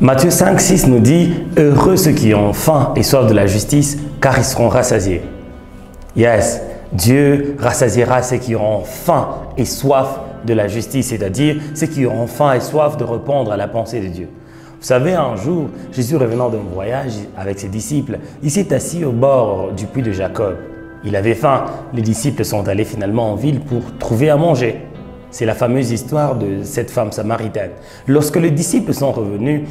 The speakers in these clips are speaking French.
Matthieu 5, 6 nous dit « Heureux ceux qui ont faim et soif de la justice, car ils seront rassasiés. » Yes, Dieu rassasiera ceux qui auront faim et soif de la justice, c'est-à-dire ceux qui auront faim et soif de répondre à la pensée de Dieu. Vous savez, un jour, Jésus revenant d'un voyage avec ses disciples, il s'est assis au bord du puits de Jacob. Il avait faim. Les disciples sont allés finalement en ville pour trouver à manger. C'est la fameuse histoire de cette femme samaritaine. Lorsque les disciples sont revenus,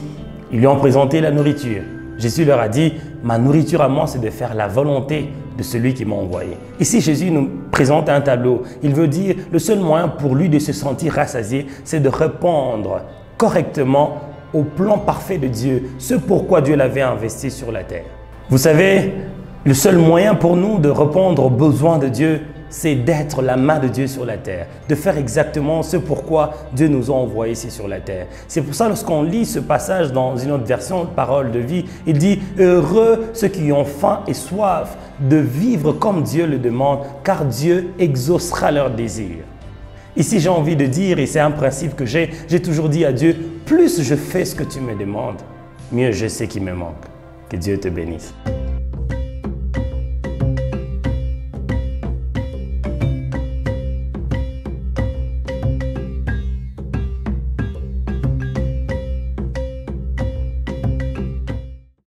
ils lui ont présenté la nourriture. Jésus leur a dit « Ma nourriture à moi, c'est de faire la volonté de celui qui m'a envoyé. » Ici, Jésus nous présente un tableau. Il veut dire le seul moyen pour lui de se sentir rassasié, c'est de répondre correctement au plan parfait de Dieu, ce pourquoi Dieu l'avait investi sur la terre. Vous savez, le seul moyen pour nous de répondre aux besoins de Dieu, c'est d'être la main de Dieu sur la terre, de faire exactement ce pourquoi Dieu nous a envoyés ici sur la terre. C'est pour ça, lorsqu'on lit ce passage dans une autre version, Parole de vie, il dit « Heureux ceux qui ont faim et soif de vivre comme Dieu le demande, car Dieu exaucera leurs désirs. » Ici, j'ai envie de dire, et c'est un principe que j'ai toujours dit à Dieu, plus je fais ce que tu me demandes, mieux je sais qu'il me manque. Que Dieu te bénisse.